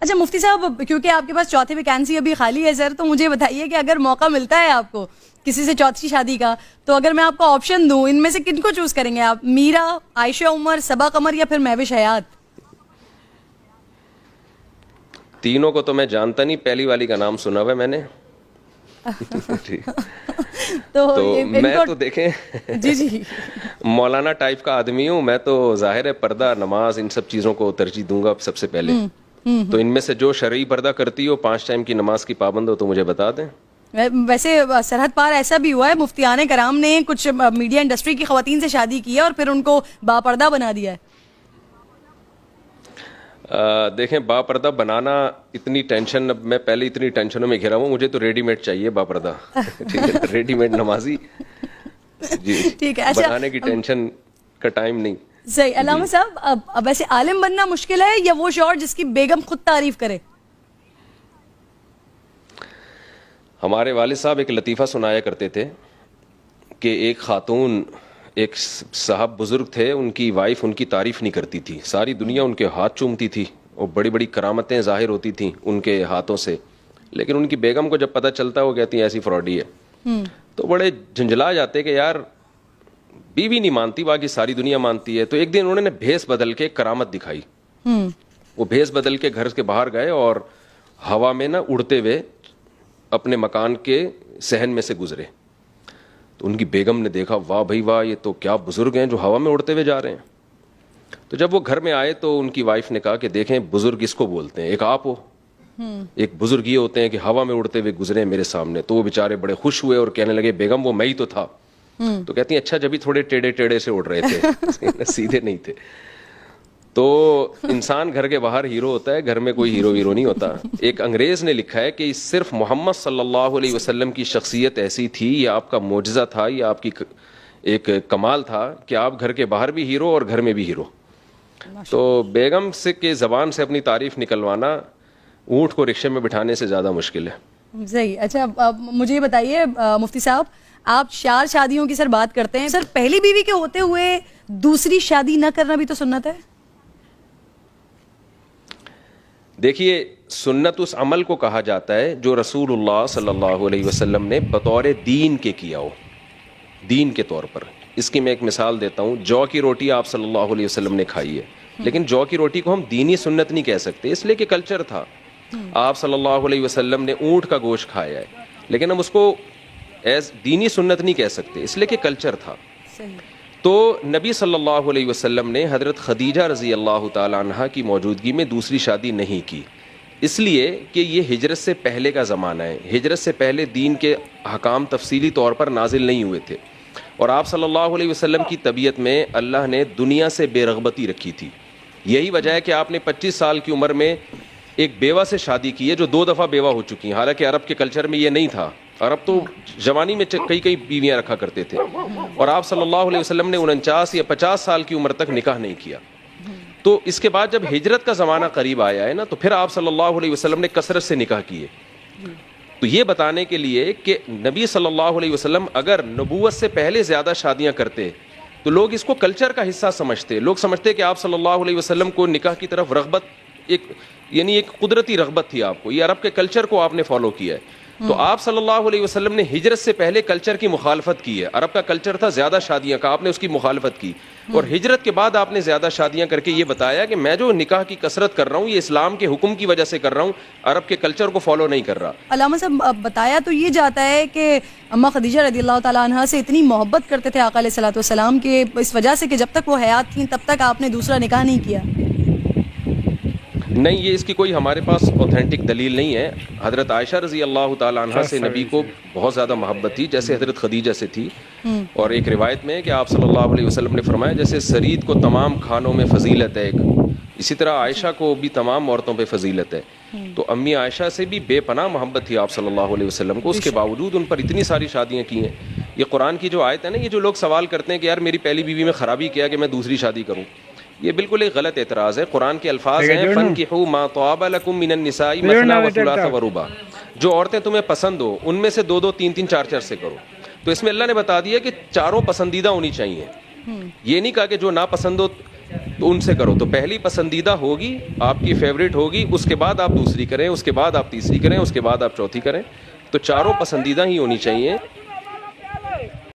اچھا مفتی صاحب، کیونکہ آپ کے پاس چوتھی ویکینسی ابھی خالی ہے سر، تو مجھے بتائیے کہ اگر موقع ملتا ہے آپ کو کسی سے چوتھی شادی کا، تو اگر میں آپ کو آپشن دوں، ان میں سے کن کو چوز کریں گے آپ؟ میرا، عائشہ عمر، صبا قمر یا پھر مہوش حیات؟ تینوں کو تو میں جانتا نہیں، پہلی والی کا نام سنا ہوا ہے میں نے. تو میں تو دیکھیں جی جی مولانا ٹائپ کا آدمی ہوں میں، تو ظاہر ہے پردہ، نماز، ان سب چیزوں کو ترجیح دوں گا سب سے پہلے. تو ان میں سے جو شرعی پردہ کرتی ہو، 5 ٹائم کی نماز کی پابند ہو، تو مجھے بتا دیں. ویسے سرحد پار ایسا بھی ہوا ہے مفتیان کرام نے کچھ میڈیا انڈسٹری کی خواتین سے شادی کی ہے اور پھر ان کو باپردہ بنا دیا ہے. دیکھیں باپردہ بنانا اتنی ٹینشن، اب میں پہلے اتنی ٹینشنوں میں گھرا ہوں، مجھے تو ریڈی میڈ چاہیے باپردہ. ٹھیک ہے، ریڈی میڈ نمازی جی، ٹھیک ہے. اچھا، بنانے کی ٹینشن کا ٹائم نہیں. صحیح. علامہ صاحب، اب ویسے عالم بننا مشکل ہے یا وہ شوہر جس کی بیگم خود تعریف کرے؟ ہمارے والد صاحب ایک لطیفہ سنایا کرتے تھے کہ ایک خاتون، ایک صاحب بزرگ تھے، ان کی وائف ان کی تعریف نہیں کرتی تھی، ساری دنیا ان کے ہاتھ چومتی تھی اور بڑی بڑی کرامتیں ظاہر ہوتی تھیں ان کے ہاتھوں سے، لیکن ان کی بیگم کو جب پتہ چلتا وہ کہتی ہیں ایسی فراڈی ہے. تو بڑے جھنجھلا جاتے کہ یار بیوی نہیں مانتی، باقی ساری دنیا مانتی ہے. تو ایک دن انہوں نے بھیس بدل کے کرامت دکھائی. وہ بھیس بدل کے گھر کے باہر گئے اور ہوا میں نہ اڑتے ہوئے اپنے مکان کے صحن میں سے گزرے. تو ان کی بیگم نے دیکھا، واہ بھائی واہ، یہ تو کیا بزرگ ہیں جو ہوا میں اڑتے ہوئے جا رہے ہیں. تو جب وہ گھر میں آئے تو ان کی وائف نے کہا کہ دیکھیں بزرگ اس کو بولتے ہیں، ایک آپ ہو، ایک بزرگ یہ ہوتے ہیں کہ ہوا میں اڑتے ہوئے گزرے میرے سامنے. تو وہ بیچارے بڑے خوش ہوئے اور کہنے لگے بیگم وہ میں ہی تو تھا. تو کہتی ہیں اچھا، جبھی تھوڑے ٹیڑے ٹیڑے سے اڑ رہے تھے سیدھے نہیں تھے. تو انسان گھر کے باہر ہیرو ہوتا ہے، گھر میں کوئی ہیرو نہیں ہوتا. ایک انگریز نے لکھا ہے کہ صرف محمد صلی اللہ علیہ وسلم کی شخصیت ایسی تھی، یہ آپ کا معجزہ تھا، یہ آپ کی ایک کمال تھا کہ آپ گھر کے باہر بھی ہیرو اور گھر میں بھی ہیرو. تو بیگم سے کے زبان سے اپنی تعریف نکلوانا اونٹ کو رکشے میں بٹھانے سے زیادہ مشکل ہے. صحیح. اچھا مجھے یہ بتائیے مفتی صاحب، آپ 4 شادیوں کی سر بات کرتے ہیں، سر پہلی بیوی کے ہوتے ہوئے دوسری شادی نہ کرنا بھی تو سنت ہے؟ دیکھیے سنت اس عمل کو کہا جاتا ہے جو رسول اللہ صلی اللہ علیہ وسلم نے بطور دین کے کیا ہو، دین کے طور پر. اس کی میں ایک مثال دیتا ہوں. جو کی روٹی آپ صلی اللہ علیہ وسلم نے کھائی ہے، لیکن جو کی روٹی کو ہم دینی سنت نہیں کہہ سکتے، اس لیے کہ کلچر تھا. آپ صلی اللہ علیہ وسلم نے اونٹ کا گوشت کھایا ہے، لیکن ہم اس کو ایز دینی سنت نہیں کہہ سکتے، اس لیے کہ کلچر تھا. تو نبی صلی اللہ علیہ وسلم نے حضرت خدیجہ رضی اللہ تعالی عنہ کی موجودگی میں دوسری شادی نہیں کی، اس لیے کہ یہ ہجرت سے پہلے کا زمانہ ہے. ہجرت سے پہلے دین کے احکام تفصیلی طور پر نازل نہیں ہوئے تھے، اور آپ صلی اللہ علیہ وسلم کی طبیعت میں اللہ نے دنیا سے بے رغبتی رکھی تھی. یہی وجہ ہے کہ آپ نے 25 سال کی عمر میں ایک بیوہ سے شادی کی ہے جو 2 دفعہ بیوہ ہو چکی ہیں. حالانکہ عرب کے کلچر میں یہ نہیں تھا، عرب تو جوانی میں کئی بیویاں رکھا کرتے تھے، اور آپ صلی اللہ علیہ وسلم نے 49 یا 50 سال کی عمر تک نکاح نہیں کیا. تو اس کے بعد جب ہجرت کا زمانہ قریب آیا ہے نا، تو پھر آپ صلی اللہ علیہ وسلم نے کثرت سے نکاح کیے. تو یہ بتانے کے لیے کہ نبی صلی اللہ علیہ وسلم اگر نبوت سے پہلے زیادہ شادیاں کرتے تو لوگ اس کو کلچر کا حصہ سمجھتے. لوگ سمجھتے کہ آپ صلی اللہ علیہ وسلم کو نکاح کی طرف رغبت یعنی ایک قدرتی رغبت تھی آپ کو، یہ عرب کے کلچر کو آپ نے فالو کیا ہے. تو آپ صلی اللہ علیہ وسلم نے ہجرت سے پہلے کلچر کی مخالفت کی ہے. عرب کا کلچر تھا زیادہ شادیاں کا، آپ نے اس کی مخالفت کی، اور ہجرت کے بعد آپ نے زیادہ شادیاں کر کے یہ بتایا کہ میں جو نکاح کی کثرت کر رہا ہوں یہ اسلام کے حکم کی وجہ سے کر رہا ہوں، عرب کے کلچر کو فالو نہیں کر رہا. علامہ صاحب بتایا تو یہ جاتا ہے کہ اماں خدیجہ رضی اللہ تعالیٰ عنہ سے اتنی محبت کرتے تھے آقا علیہ الصلوۃ والسلام کے اس وجہ سے کہ جب تک وہ حیات تھیں تب تک آپ نے دوسرا نکاح نہیں کیا. نہیں، یہ اس کی کوئی ہمارے پاس اوتھینٹک دلیل نہیں ہے. حضرت عائشہ رضی اللہ تعالی عنہ سے نبی کو بہت زیادہ محبت تھی جیسے حضرت خدیجہ سے تھی. اور ایک روایت میں ہے کہ آپ صلی اللہ علیہ وسلم نے فرمایا جیسے سرید کو تمام کھانوں میں فضیلت ہے ایک، اسی طرح عائشہ کو بھی تمام عورتوں پہ فضیلت ہے. تو امی عائشہ سے بھی بے پناہ محبت تھی آپ صلی اللہ علیہ وسلم کو، اس کے باوجود ان پر اتنی ساری شادیاں کی ہیں. یہ قرآن کی جو آیت ہے نا، یہ جو لوگ سوال کرتے ہیں کہ یار میری پہلی بیوی میں خرابی کیا کہ میں دوسری شادی کروں، یہ بالکل ایک غلط اعتراض ہے. قرآن کے الفاظ ہیں فَانكِحُوا مَا طَابَ لَكُم مِّنَ النِّسَاءِ مَثْنَىٰ وَثُلَاثَ وَرُبَاعَ، جو عورتیں تمہیں پسند ہو ان میں سے 2 3 4 سے کرو. تو اس میں اللہ نے بتا دیا کہ چاروں پسندیدہ ہونی چاہیے. یہ نہیں کہا کہ جو ناپسند ہو تو ان سے کرو. تو پہلی پسندیدہ ہوگی آپ کی فیوریٹ ہوگی, اس کے بعد آپ دوسری کریں, اس کے بعد آپ تیسری کریں, اس کے بعد آپ چوتھی کریں. تو چاروں پسندیدہ ہی ہونی چاہیے.